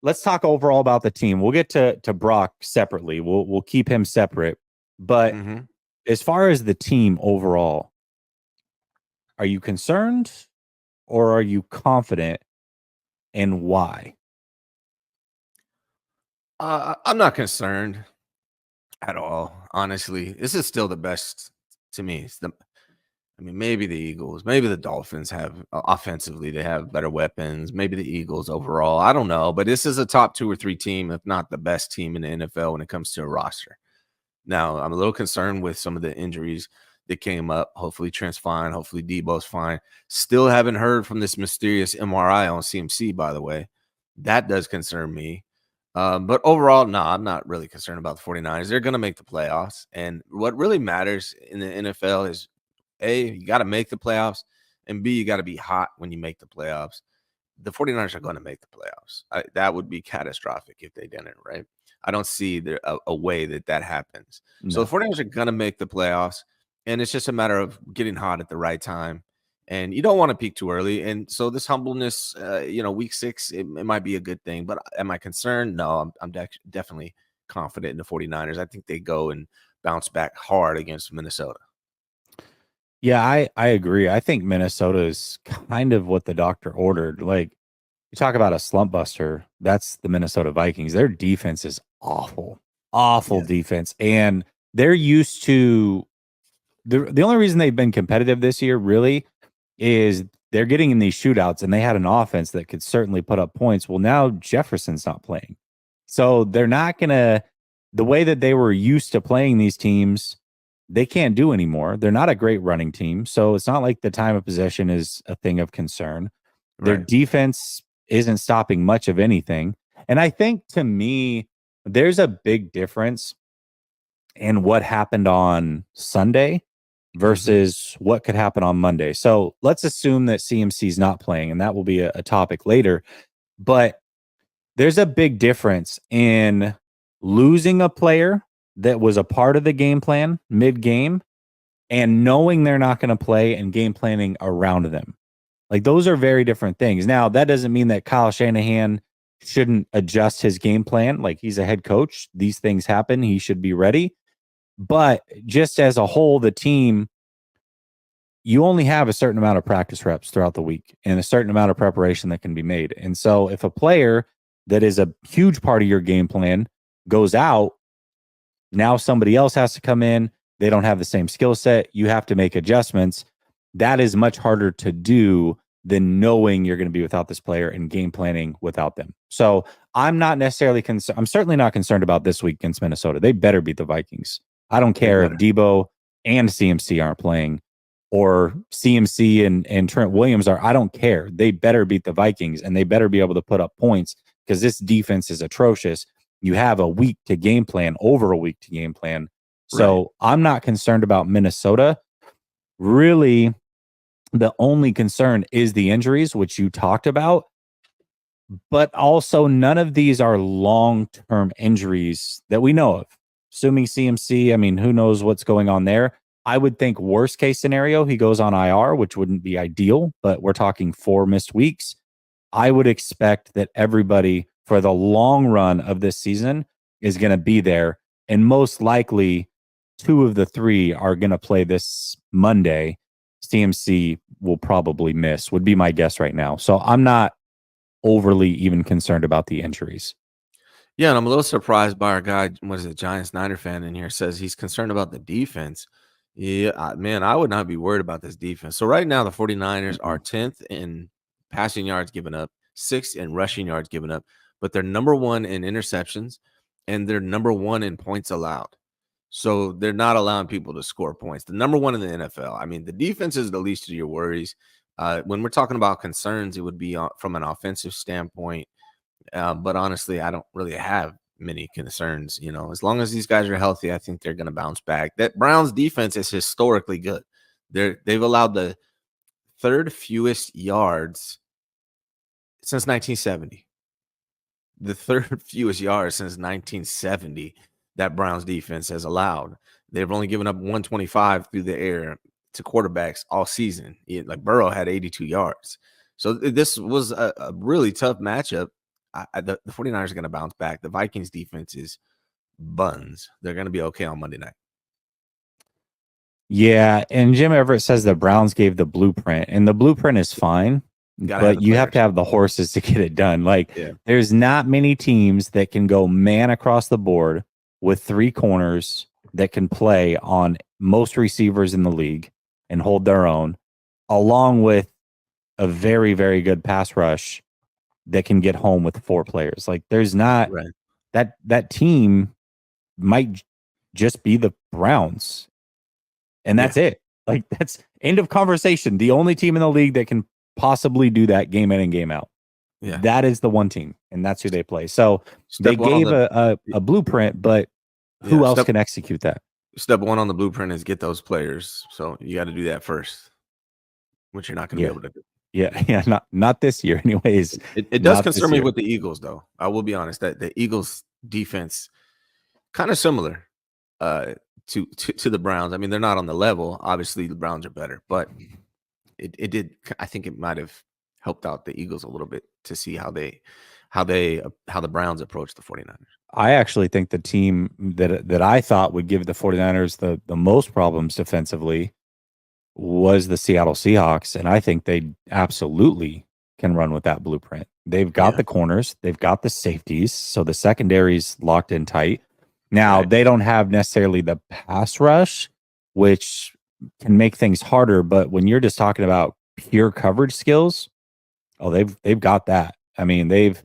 let's talk overall about the team. We'll get to Brock separately. We'll keep him separate. But as far as the team overall, are you concerned or are you confident, and why? I'm not concerned at all. Honestly, this is still the best to me. Maybe the Eagles, maybe the Dolphins have offensively, they have better weapons. Maybe the Eagles overall, I don't know, but this is a top 2 or 3 team, if not the best team in the NFL when it comes to a roster. Now, I'm a little concerned with some of the injuries that came up. Hopefully, Trent's fine. Hopefully, Debo's fine. Still haven't heard from this mysterious MRI on CMC, by the way. That does concern me. But overall, no, I'm not really concerned about the 49ers. They're going to make the playoffs. And what really matters in the NFL is, A, you got to make the playoffs, and B, you got to be hot when you make the playoffs. The 49ers are going to make the playoffs. That would be catastrophic if they didn't, right? I don't see a way that happens. No. So the 49ers are going to make the playoffs, and it's just a matter of getting hot at the right time. And you don't want to peak too early. And so this humbleness, week 6, it might be a good thing. But am I concerned? No, I'm definitely confident in the 49ers. I think they go and bounce back hard against Minnesota. Yeah, I agree. I think Minnesota is kind of what the doctor ordered. Like, you talk about a slump buster, that's the Minnesota Vikings. Their defense is awful defense. And they're used to the only reason they've been competitive this year really is they're getting in these shootouts, and they had an offense that could certainly put up points. Well, now Jefferson's not playing. So they're not going to, the way that they were used to playing these teams, they can't do anymore. They're not a great running team. So it's not like the time of possession is a thing of concern. Their defense isn't stopping much of anything. And I think, to me, there's a big difference in what happened on Sunday versus what could happen on Monday. So let's assume that CMC's not playing, and that will be a topic later. But there's a big difference in losing a player that was a part of the game plan mid-game and knowing they're not going to play and game planning around them. Like, those are very different things. Now, that doesn't mean that Kyle Shanahan shouldn't adjust his game plan. Like, he's a head coach. These things happen. He should be ready. But just as a whole, the team, you only have a certain amount of practice reps throughout the week and a certain amount of preparation that can be made. And so if a player that is a huge part of your game plan goes out, now somebody else has to come in. They don't have the same skill set. You have to make adjustments. That is much harder to do than knowing you're going to be without this player and game planning without them. So I'm not necessarily concerned. I'm certainly not concerned about this week against Minnesota. They better beat the Vikings. I don't care if Debo and CMC aren't playing, or CMC and Trent Williams are. I don't care. They better beat the Vikings, and they better be able to put up points, because this defense is atrocious. You have a week to game plan, over a week to game plan. So I'm not concerned about Minnesota. Really, the only concern is the injuries, which you talked about. But also, none of these are long-term injuries that we know of. Assuming CMC, I mean, who knows what's going on there. I would think worst case scenario, he goes on IR, which wouldn't be ideal, but we're talking 4 missed weeks. I would expect that everybody for the long run of this season is going to be there. And most likely 2 of the 3 are going to play this Monday. CMC will probably miss, would be my guess right now. So I'm not overly even concerned about the injuries. Yeah, and I'm a little surprised by our guy, what is it, Giants Niner fan in here, says he's concerned about the defense. Yeah, man, I would not be worried about this defense. So right now, the 49ers are 10th in passing yards given up, 6th in rushing yards given up, but they're number 1 in interceptions, and they're number 1 in points allowed. So they're not allowing people to score points. The number 1 in the NFL. I mean, the defense is the least of your worries. When we're talking about concerns, it would be from an offensive standpoint. But honestly, I don't really have many concerns. As long as these guys are healthy, I think they're going to bounce back. That Browns defense is historically good. They've allowed the 3rd fewest yards since 1970. The 3rd fewest yards since 1970 that Browns defense has allowed. They've only given up 125 through the air to quarterbacks all season. Like Burrow had 82 yards. So this was a really tough matchup. the 49ers are going to bounce back. The Vikings defense is buns. They're going to be okay on Monday night. Yeah, and Jim Everett says the Browns gave the blueprint, and the blueprint is fine, but you have to have the horses to get it done. Like, there's not many teams that can go man across the board with 3 corners that can play on most receivers in the league and hold their own, along with a very, very good pass rush that can get home with 4 players. Like, there's not that team might just be the Browns. And that's it. Like, that's end of conversation. The only team in the league that can possibly do that game in and game out. Yeah. That is the one team, and that's who they play. So they gave a blueprint, but who else can execute that? Step 1 on the blueprint is get those players. So you got to do that first, which you're not going to be able to do. Yeah, not this year, anyways. It does concern me with the Eagles, though. I will be honest that the Eagles defense kind of similar to the Browns. I mean, they're not on the level. Obviously, the Browns are better, but it did. I think it might have helped out the Eagles a little bit to see how the Browns approach the 49ers. I actually think the team that I thought would give the 49ers the most problems defensively was the Seattle Seahawks, and I think they absolutely can run with that blueprint. They've got the corners, they've got the safeties, so the secondary's locked in tight. Now, they don't have necessarily the pass rush, which can make things harder, but when you're just talking about pure coverage skills, they've got that. I mean, they've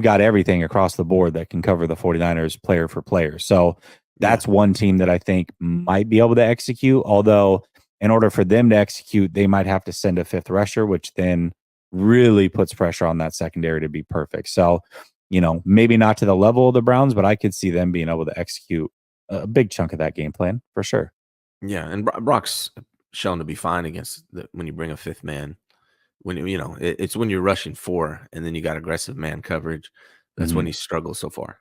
got everything across the board that can cover the 49ers player for player. So that's one team that I think might be able to execute, although in order for them to execute, they might have to send a 5th rusher, which then really puts pressure on that secondary to be perfect. So, maybe not to the level of the Browns, but I could see them being able to execute a big chunk of that game plan for sure. Yeah, and Brock's shown to be fine against when you bring a 5th man. When it's when you're rushing 4 and then you got aggressive man coverage. That's when he struggles so far.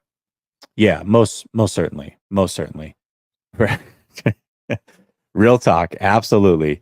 Yeah, most certainly. Real talk, absolutely.